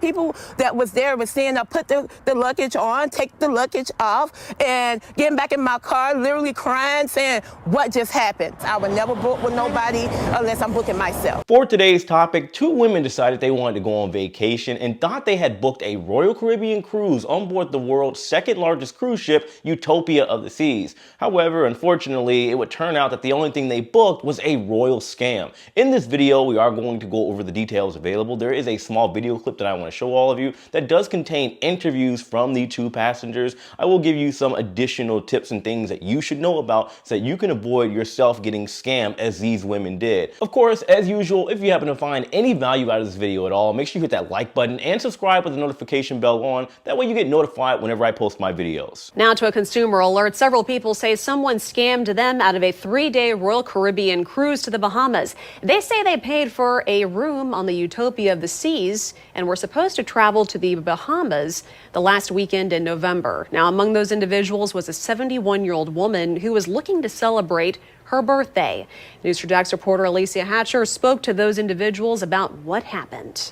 people that was there was seeing I put the luggage on, take the luggage off, and getting back in my car, literally crying, saying, what just happened? I would never book with nobody unless I'm booking myself. For today's topic, two women decided they wanted to go on vacation and thought they had booked a Royal Caribbean cruise on board the world's second largest cruise ship, Utopia of the Seas. However, unfortunately, it would turn out that the only thing they booked was a royal scam. In this video, we are going to go over the details available. There is a small video clip that I want to show all of you that does contain interviews from the two passengers. I will give you some additional tips and things that you should know about so that you can avoid yourself getting scammed as these women did. Of course, as usual, if you happen to find any value out of this video at all, make sure you hit that like button and subscribe with the notification bell on. That way you get notified whenever I post my videos. Now to a consumer alert. Several people say someone scammed them out of a 3-day Royal Caribbean cruise to the Bahamas. They say they paid for a room on the Utopia of the Seas and were supposed to travel to the Bahamas the last weekend in November. Now, among those individuals was a 71-year-old woman who was looking to celebrate her birthday. News 4 Jax reporter Alicia Hatcher spoke to those individuals about what happened.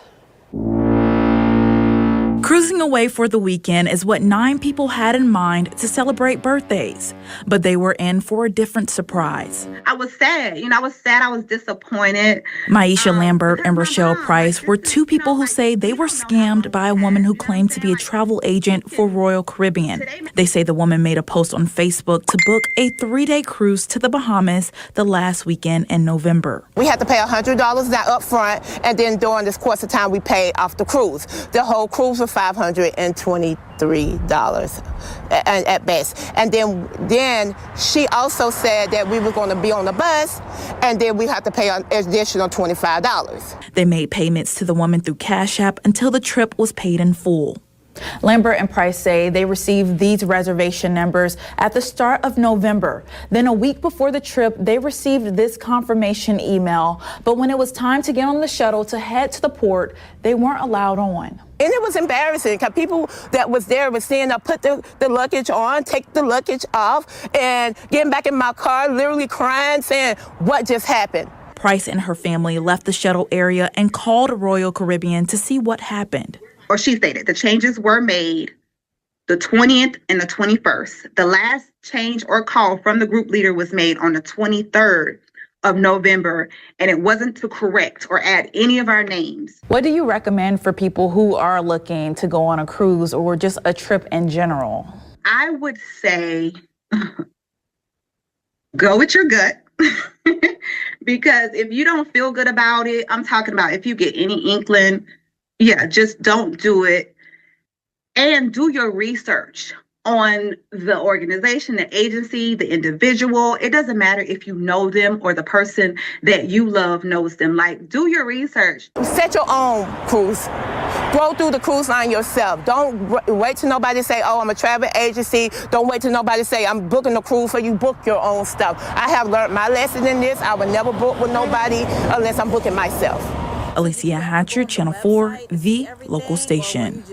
Cruising away for the weekend is what 9 people had in mind to celebrate birthdays, but they were in for a different surprise. I was sad. I was disappointed. Maisha Lambert and Rochelle Price were two people who say they were scammed by a woman who claimed to be a travel agent for Royal Caribbean. They say the woman made a post on Facebook to book a 3-day cruise to the Bahamas the last weekend in November. We had to pay $100 now up front, and then during this course of time, we paid off the cruise. The whole cruise was $523 at best. And then she also said that we were going to be on the bus, and then we had to pay an additional $25. They made payments to the woman through Cash App until the trip was paid in full. Lambert and Price say they received these reservation numbers at the start of November. Then a week before the trip, they received this confirmation email. But when it was time to get on the shuttle to head to the port, they weren't allowed on. And it was embarrassing because people that was there was seeing I put the luggage on, take the luggage off, and getting back in my car, literally crying, saying, what just happened? Price and her family left the shuttle area and called Royal Caribbean to see what happened. Or she stated the changes were made the 20th and the 21st. The last change or call from the group leader was made on the 23rd of November, and it wasn't to correct or add any of our names. What do you recommend for people who are looking to go on a cruise or just a trip in general? I would say go with your gut. Because if you don't feel good about it, I'm talking about if you get any inkling, just don't do it. And do your research on the organization, the agency, the individual. It doesn't matter if you know them or the person that you love knows them. Like, do your research. Set your own cruise. Go through the cruise line yourself. Don't wait till nobody say, oh, I'm a travel agency. Don't wait till nobody say, I'm booking a cruise for you. Book your own stuff. I have learned my lesson in this. I would never book with nobody unless I'm booking myself. Alicia Hatcher, Channel 4, the local station.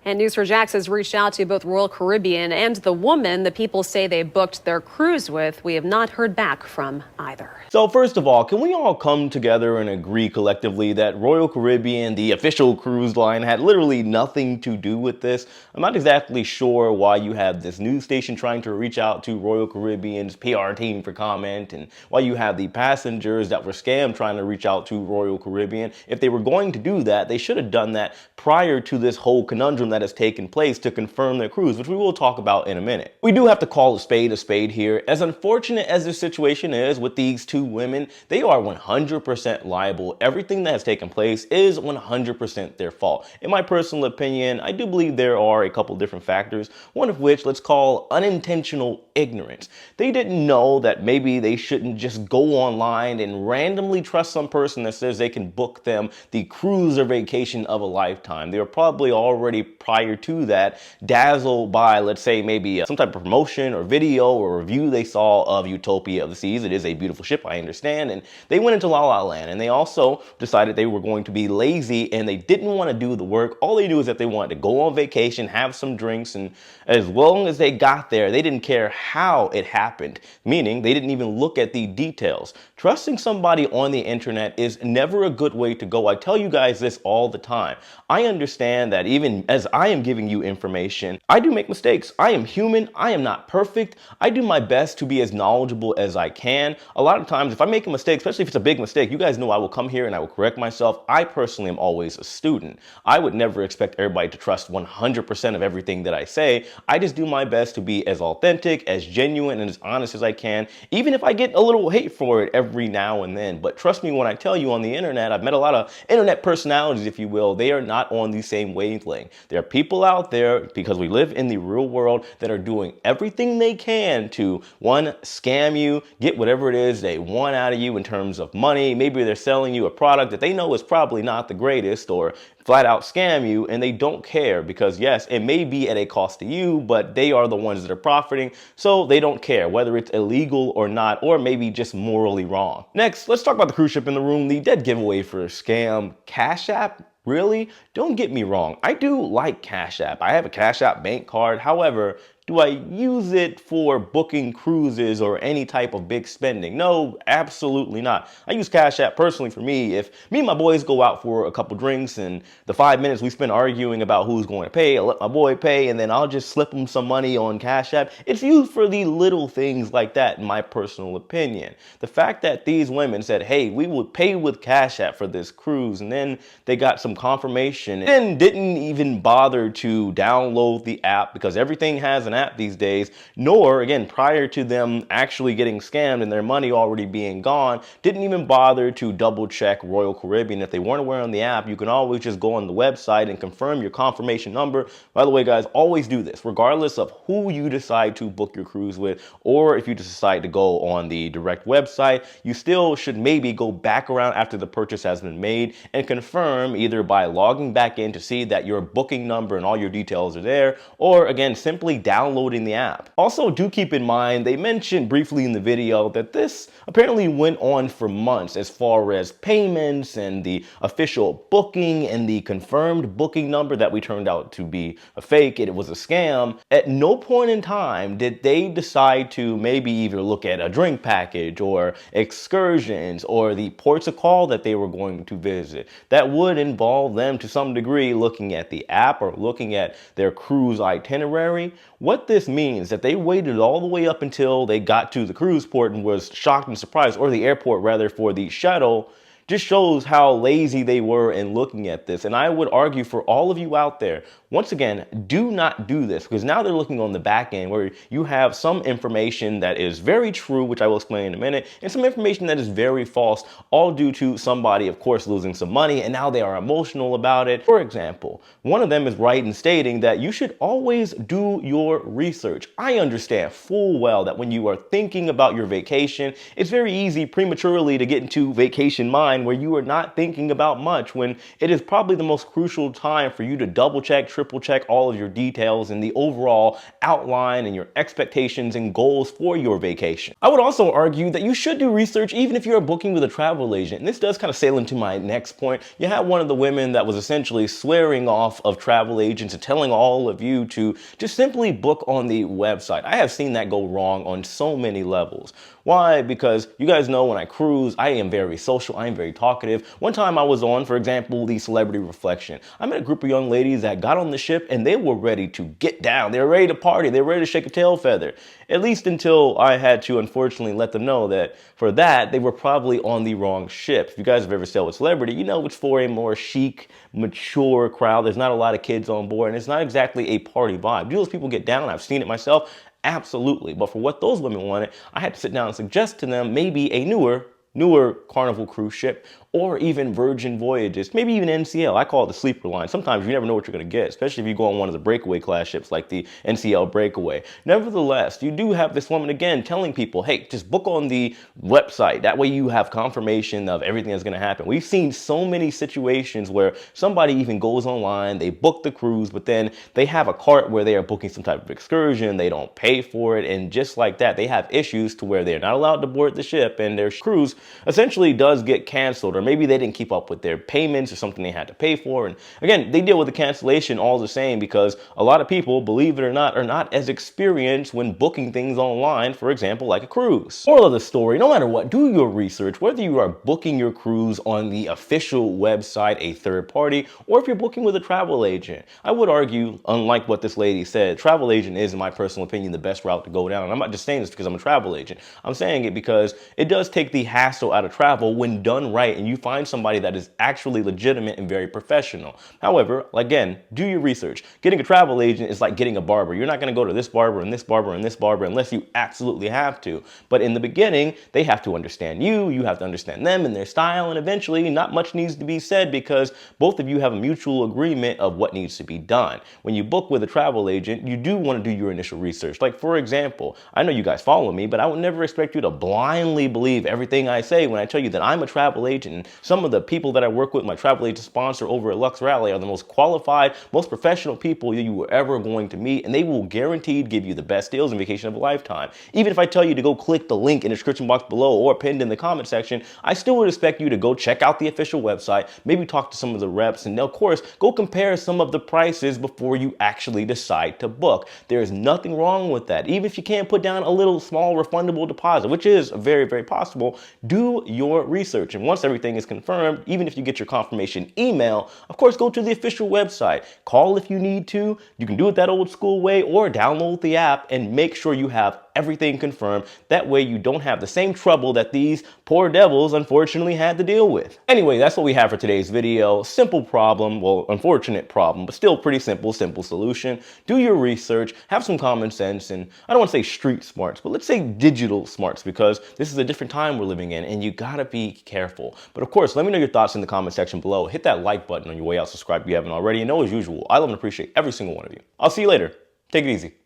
And News 4 Jax has reached out to both Royal Caribbean and the woman the people say they booked their cruise with. We have not heard back from either. So first of all, can we all come together and agree collectively that Royal Caribbean, the official cruise line, had literally nothing to do with this? I'm not exactly sure why you have this news station trying to reach out to Royal Caribbean's PR team for comment, and why you have the passengers that were scammed trying to reach out to Royal Caribbean. If they were going to do that, they should have done that prior to this whole conundrum that has taken place to confirm their cruise, which we will talk about in a minute. We do have to call a spade here. As unfortunate as this situation is with these two women, they are 100% liable. Everything that has taken place is 100% their fault. In my personal opinion, I do believe there are a couple different factors, one of which let's call unintentional ignorance. They didn't know that maybe they shouldn't just go online and randomly trust some person that says they can book them the cruise or vacation of a lifetime. They were probably already prior to that, dazzled by, let's say, maybe some type of promotion or video or review they saw of Utopia of the Seas. It is a beautiful ship, I understand. And they went into La La Land, and they also decided they were going to be lazy and they didn't want to do the work. All they knew is that they wanted to go on vacation, have some drinks, and as long as they got there, they didn't care how it happened, meaning they didn't even look at the details. Trusting somebody on the internet is never a good way to go. I tell you guys this all the time. I understand that even as I am giving you information, I do make mistakes. I am human. I am not perfect. I do my best to be as knowledgeable as I can. A lot of times, if I make a mistake, especially if it's a big mistake, you guys know I will come here and I will correct myself. I personally am always a student. I would never expect everybody to trust 100% of everything that I say. I just do my best to be as authentic, as genuine, and as honest as I can, even if I get a little hate for it every now and then. But trust me when I tell you, on the internet, I've met a lot of internet personalities, if you will. They are not on the same wavelength. There are people out there, because we live in the real world, that are doing everything they can to, one, scam you, get whatever it is they want out of you in terms of money. Maybe they're selling you a product that they know is probably not the greatest, or flat out scam you, and they don't care because, yes, it may be at a cost to you, but they are the ones that are profiting, so they don't care whether it's illegal or not, or maybe just morally wrong. Next, let's talk about the cruise ship in the room, the dead giveaway for scam. Cash App? Really? Don't get me wrong. I do like Cash App. I have a Cash App bank card. However, do I use it for booking cruises or any type of big spending? No, absolutely not. I use Cash App personally for me. If me and my boys go out for a couple drinks and the 5 minutes we spend arguing about who's going to pay, I'll let my boy pay, and then I'll just slip him some money on Cash App. It's used for the little things like that, in my personal opinion. The fact that these women said, hey, we would pay with Cash App for this cruise, and then they got some confirmation and then didn't even bother to download the app, because everything has an app these days, nor, again, prior to them actually getting scammed and their money already being gone, didn't even bother to double check Royal Caribbean. If they weren't aware on the app, you can always just go on the website and confirm your confirmation number. By the way, guys, always do this, regardless of who you decide to book your cruise with, or if you just decide to go on the direct website, you still should maybe go back around after the purchase has been made and confirm, either by logging back in to see that your booking number and all your details are there, or again, simply downloading the app. Also, do keep in mind, they mentioned briefly in the video that this apparently went on for months, as far as payments and the official booking and the confirmed booking number that we turned out to be a fake, it was a scam. At no point in time did they decide to maybe either look at a drink package or excursions or the ports of call that they were going to visit. That would involve them to some degree looking at the app or looking at their cruise itinerary. What this means that they waited all the way up until they got to the cruise port and was shocked and surprised, or the airport rather, for the shuttle, just shows how lazy they were in looking at this. And I would argue for all of you out there, once again, do not do this, because now they're looking on the back end where you have some information that is very true, which I will explain in a minute, and some information that is very false, all due to somebody, of course, losing some money, and now they are emotional about it. For example, one of them is right in stating that you should always do your research. I understand full well that when you are thinking about your vacation, it's very easy prematurely to get into vacation mind where you are not thinking about much, when it is probably the most crucial time for you to double check, triple check all of your details and the overall outline and your expectations and goals for your vacation. I would also argue that you should do research even if you're booking with a travel agent. And this does kind of sail into my next point. You had one of the women that was essentially swearing off of travel agents and telling all of you to just simply book on the website. I have seen that go wrong on so many levels. Why? Because you guys know when I cruise, I am very social, I am very talkative. One time I was on, for example, the Celebrity Reflection. I met a group of young ladies that got on the ship and they were ready to get down. They were ready to party. They were ready to shake a tail feather. At least until I had to, unfortunately, let them know that for that, they were probably on the wrong ship. If you guys have ever sailed with Celebrity, you know it's for a more chic, mature crowd. There's not a lot of kids on board, and it's not exactly a party vibe. Do those people get down? I've seen it myself. Absolutely. But for what those women wanted, I had to sit down and suggest to them maybe a newer newer Carnival cruise ship, or even Virgin Voyages, maybe even NCL. I call it the sleeper line. Sometimes you never know what you're going to get, especially if you go on one of the breakaway class ships like the NCL Breakaway. Nevertheless, you do have this woman again telling people, hey, just book on the website. That way you have confirmation of everything that's going to happen. We've seen so many situations where somebody even goes online, they book the cruise, but then they have a cart where they are booking some type of excursion, they don't pay for it, and just like that, they have issues to where they're not allowed to board the ship and their cruise essentially does get canceled, or maybe they didn't keep up with their payments or something they had to pay for. And again, they deal with the cancellation all the same because a lot of people, believe it or not, are not as experienced when booking things online, for example, like a cruise. Moral of the story, no matter what, do your research, whether you are booking your cruise on the official website, a third party, or if you're booking with a travel agent. I would argue, unlike what this lady said, travel agent is, in my personal opinion, the best route to go down. And I'm not just saying this because I'm a travel agent. I'm saying it because it does take the hassle out of travel when done right and you find somebody that is actually legitimate and very professional. However, again, do your research. Getting a travel agent is like getting a barber. You're not going to go to this barber and this barber and this barber unless you absolutely have to. But in the beginning, they have to understand you, you have to understand them and their style, and eventually not much needs to be said because both of you have a mutual agreement of what needs to be done. When you book with a travel agent, you do want to do your initial research. Like, for example, I know you guys follow me, but I would never expect you to blindly believe everything I say when I tell you that I'm a travel agent and some of the people that I work with, my travel agent sponsor over at Lux Rally, are the most qualified, most professional people you were ever going to meet, and they will guaranteed give you the best deals and vacation of a lifetime. Even if I tell you to go click the link in the description box below or pinned in the comment section, I still would expect you to go check out the official website, maybe talk to some of the reps, and of course, go compare some of the prices before you actually decide to book. There is nothing wrong with that. Even if you can't put down a little small refundable deposit, which is very, very possible, do your research. And once everything is confirmed, even if you get your confirmation email, of course, go to the official website. Call if you need to. You can do it that old school way or download the app and make sure you have everything confirmed. That way you don't have the same trouble that these poor devils unfortunately had to deal with. Anyway, that's what we have for today's video. Simple problem, well, unfortunate problem, but still pretty simple solution. Do your research, have some common sense, and I don't want to say street smarts, but let's say digital smarts, because this is a different time we're living in and you gotta be careful. But of course, let me know your thoughts in the comment section below. Hit that like button on your way out, subscribe if you haven't already, and as usual, I love and appreciate every single one of you. I'll see you later. Take it easy.